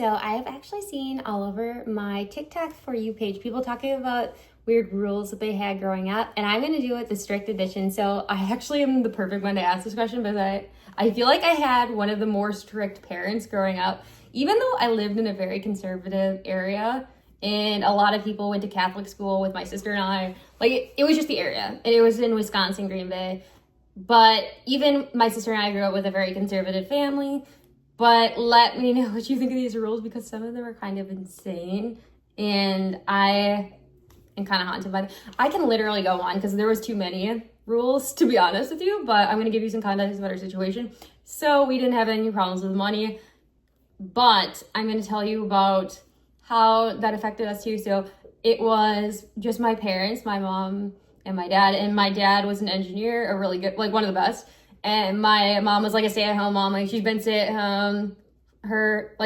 So I've actually seen all over my TikTok For You page people talking about weird rules that they had growing up, and I'm going to do it the strict edition. So I actually am the perfect one to ask this question because I feel like I had one of the more strict parents growing up, even though I lived in a very conservative area and a lot of people went to Catholic school with my sister and I. Like, it was just the area, and it was in Wisconsin, Green Bay. But even my sister and I grew up with a very conservative family. But let me know what you think of these rules because some of them are kind of insane. And I am kind of haunted by them. I can literally go on because there was too many rules, to be honest with you. But I'm going to give you some context about our situation. So we didn't have any problems with money. But I'm going to tell you about how that affected us too. So it was just my parents, my mom and my dad. And my dad was an engineer, a really good, like one of the best. And my mom was like a stay-at-home mom. Like, she's been stay-at-home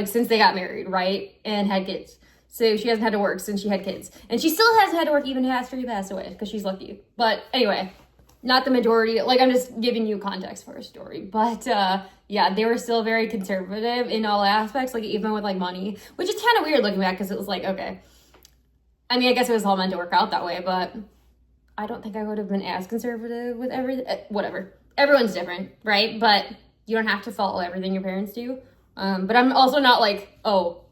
since they got married, right? And had kids. So she hasn't had to work since she had kids. And she still hasn't had to work even after he passed away because she's lucky. But anyway, not the majority. Like, I'm just giving you context for a story. But yeah, they were still very conservative in all aspects, like even with like money, which is kind of weird looking back because it was like, okay. I mean, I guess it was all meant to work out that way, but I don't think I would have been as conservative with everything. Whatever. Everyone's different, right? But you don't have to follow everything your parents do. But I'm also not like, oh,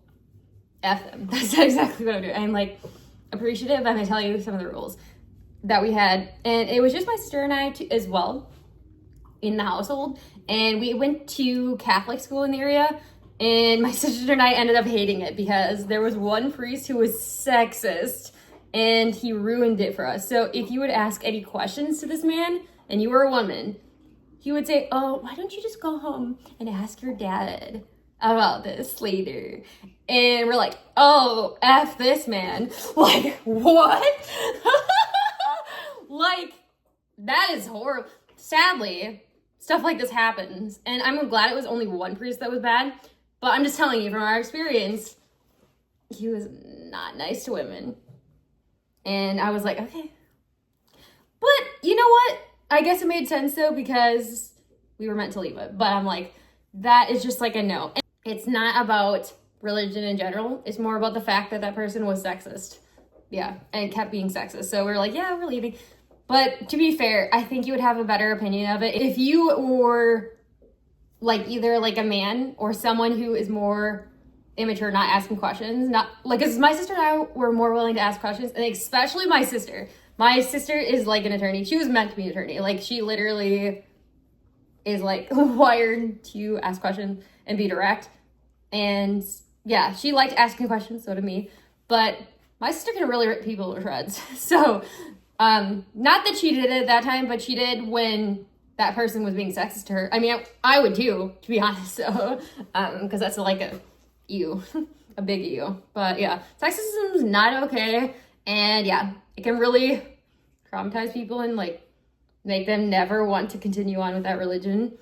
F them. That's not exactly what I'm doing. I'm like appreciative. I'm gonna tell you some of the rules that we had. And it was just my sister and I as well in the household. And we went to Catholic school in the area. And my sister and I ended up hating it because there was one priest who was sexist and he ruined it for us. So if you would ask any questions to this man and you were a woman, he would say, oh, why don't you just go home and ask your dad about this later? And we're like, oh, F this man. Like, what? Like, that is horrible. Sadly, stuff like this happens. And I'm glad it was only one priest that was bad. But I'm just telling you from our experience, he was not nice to women. And I was like, okay. But you know what? I guess it made sense though because we were meant to leave it. But I'm like, that is just like a no. And it's not about religion in general. It's more about the fact that that person was sexist. Yeah, and kept being sexist. So we're like, yeah, we're leaving. But to be fair, I think you would have a better opinion of it if you were like either like a man or someone who is more immature, not asking questions. Not like, because my sister and I were more willing to ask questions, and especially my sister. My sister is like an attorney. She was meant to be an attorney. Like, she literally is like wired to ask questions and be direct. And yeah, she liked asking questions, so did me. But my sister can really rip people to shreds. So, not that she did it at that time, but she did when that person was being sexist to her. I mean, I would too, to be honest. So, because that's like a ew, a big ew. But yeah, sexism is not okay. And yeah, it can really traumatize people and like make them never want to continue on with that religion.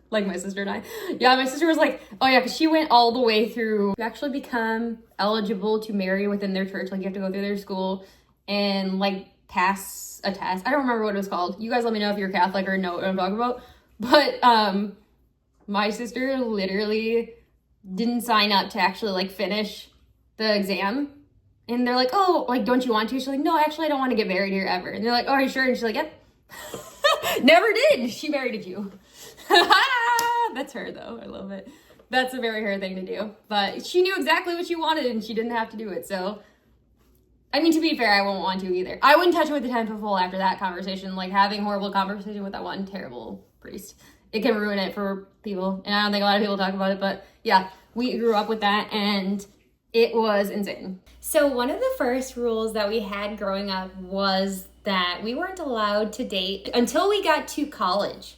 Like my sister and I. Yeah, my sister was like, oh yeah, because she went all the way through to actually become eligible to marry within their church. Like, you have to go through their school and like pass a test. I don't remember what it was called. You guys let me know if you're Catholic or know what I'm talking about. But my sister literally didn't sign up to actually like finish the exam. And they're like, oh, like, don't you want to? She's like, no, actually, I don't want to get married here ever. And they're like, oh, are you sure? And she's like, yep. Never did. She married a Jew. That's her, though. I love it. That's a very her thing to do. But she knew exactly what she wanted, and she didn't have to do it. So, I mean, to be fair, I won't want to either. I wouldn't touch it with the 10-foot pole after that conversation. Like, having horrible conversation with that one terrible priest. It can ruin it for people. And I don't think a lot of people talk about it. But, yeah, we grew up with that, and it was insane. So one of the first rules that we had growing up was that we weren't allowed to date until we got to college.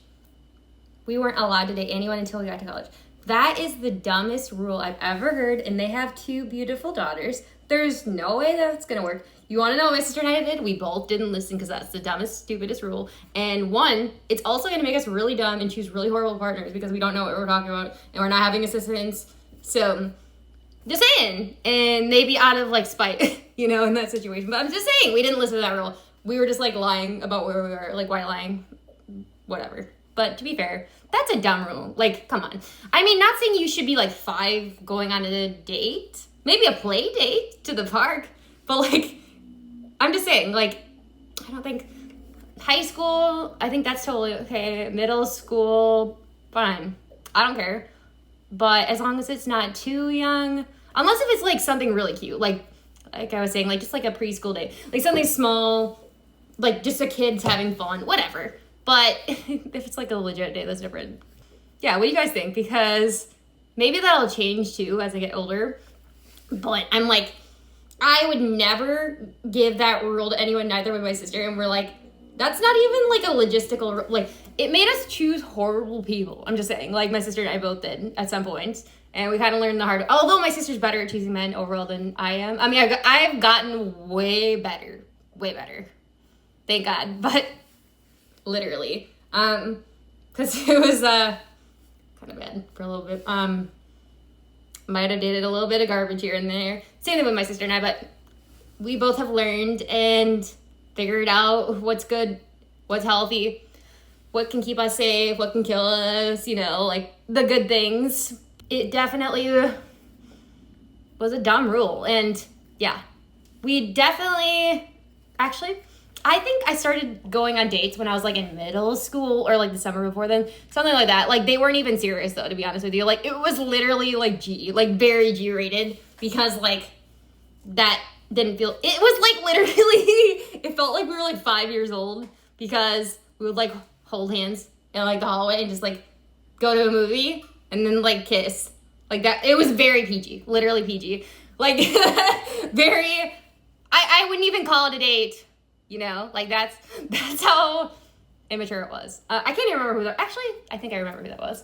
We weren't allowed to date anyone until we got to college. That is the dumbest rule I've ever heard, and they have 2 beautiful daughters. There's no way that's gonna work. You wanna know what my sister and I did? We both didn't listen because that's the dumbest, stupidest rule. And one, it's also gonna make us really dumb and choose really horrible partners because we don't know what we're talking about and we're not having assistance. So, just saying. And maybe out of like spite, you know, in that situation. But I'm just saying, we didn't listen to that rule. We were just like lying about where we were. Like, why lying? Whatever. But to be fair, that's a dumb rule. Like, come on. I mean, not saying you should be like 5 going on a date. Maybe a play date to the park. But like, I'm just saying, like, I don't think high school, I think that's totally okay. Middle school, fine. I don't care. But as long as it's not too young, unless if it's like something really cute, like I was saying, like just like a preschool day, like something small, like just the kids having fun, whatever. But if it's like a legit day, that's different. Yeah, what do you guys think? Because maybe that'll change too as I get older. But I'm like, I would never give that rule to anyone, neither would my sister. And we're like, that's not even like a logistical, like it made us choose horrible people. I'm just saying, like my sister and I both did at some point. And we kind of learned the hard, although my sister's better at choosing men overall than I am. I mean, I've gotten way better. Thank God. But literally, because it was kind of bad for a little bit. Might have dated a little bit of garbage here and there. Same thing with my sister and I, but we both have learned and figured out what's good, what's healthy, what can keep us safe, what can kill us, you know, like the good things. It definitely was a dumb rule. And yeah, we definitely, actually, I think I started going on dates when I was like in middle school or like the summer before then, something like that. Like they weren't even serious though, to be honest with you. Like it was literally like G, like very G rated, because like that didn't feel, it was like literally, it felt like we were like 5 years old, because we would like hold hands in like the hallway and just like go to a movie and then like kiss like that. It was very PG, literally PG, like very, I wouldn't even call it a date, you know, like that's how immature it was. I can't even remember who that, actually I think I remember who that was.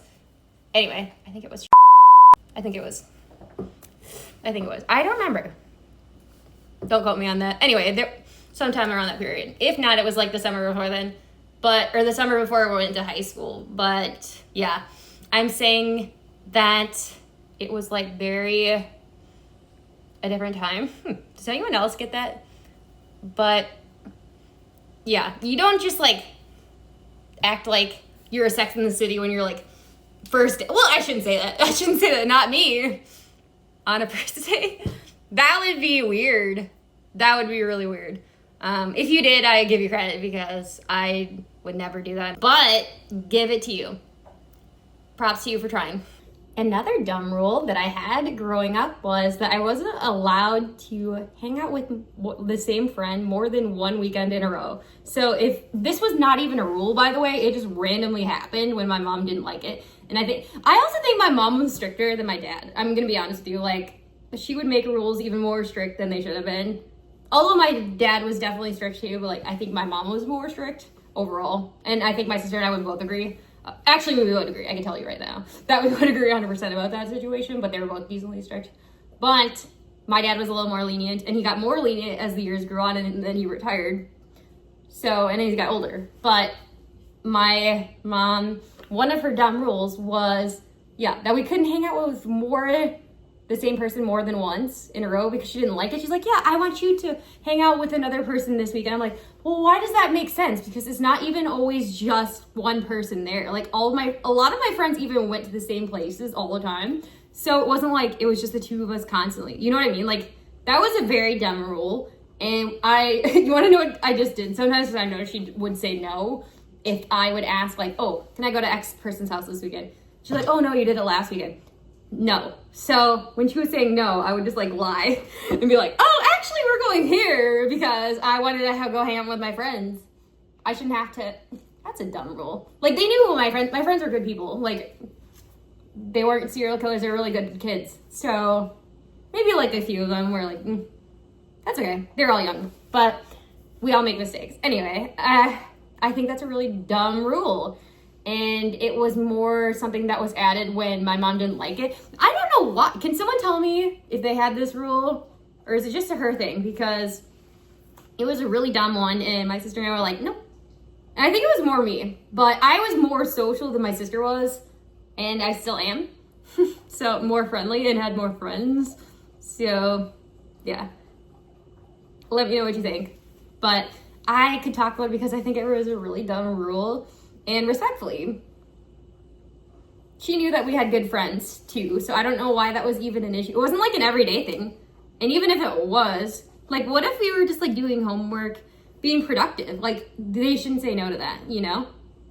Anyway, I think it was I don't remember. Don't quote me on that. Anyway, there sometime around that period. If not, it was like the summer before then, or the summer before we went to high school. But yeah, I'm saying that it was like very a different time. Does anyone else get that? But yeah, you don't just like act like you're a Sex in the City when you're like first. Well, I shouldn't say that. Not me. On a first date. That would be weird. That would be really weird. If you did, I give you credit, because I would never do that. But give it to you. Props to you for trying. Another dumb rule that I had growing up was that I wasn't allowed to hang out with the same friend more than one weekend in a row. So if this was not even a rule, by the way, it just randomly happened when my mom didn't like it. And I also think my mom was stricter than my dad. I'm gonna be honest with you, like, she would make rules even more strict than they should have been. Although my dad was definitely strict too, but like I think my mom was more strict overall. And I think my sister and I would both agree. Actually, we would agree. I can tell you right now that we would agree 100% about that situation, but they were both decently strict. But my dad was a little more lenient, and he got more lenient as the years grew on, and then he retired. So, and then he got older. But my mom, one of her dumb rules was, yeah, that we couldn't hang out with the same person more than once in a row, because she didn't like it. She's like, yeah, I want you to hang out with another person this weekend. I'm like, well, why does that make sense? Because it's not even always just one person there. Like a lot of my friends even went to the same places all the time. So it wasn't like it was just the two of us constantly. You know what I mean? Like that was a very dumb rule. And you want to know what I just did? Sometimes I know she would say no if I would ask like, oh, can I go to X person's house this weekend? She's like, oh no, you did it last weekend. No. So when she was saying no, I would just like lie and be like, oh, actually we're going here because I wanted to go hang out with my friends. I shouldn't have to. That's a dumb rule. Like they knew my friends were good people. Like they weren't serial killers. They were really good kids. So maybe like a few of them were like, that's okay. They're all young, but we all make mistakes. Anyway, I think that's a really dumb rule. And it was more something that was added when my mom didn't like it. I don't know why. Can someone tell me if they had this rule? Or is it just a her thing? Because it was a really dumb one. And my sister and I were like, nope. And I think it was more me. But I was more social than my sister was. And I still am. So more friendly and had more friends. So yeah. Let me know what you think. But I could talk about it because I think it was a really dumb rule. and respectfully. She knew that we had good friends too, so I don't know why that was even an issue. It wasn't like an everyday thing. And even if it was, like, what if we were just like doing homework, being productive? Like, they shouldn't say no to that, you know?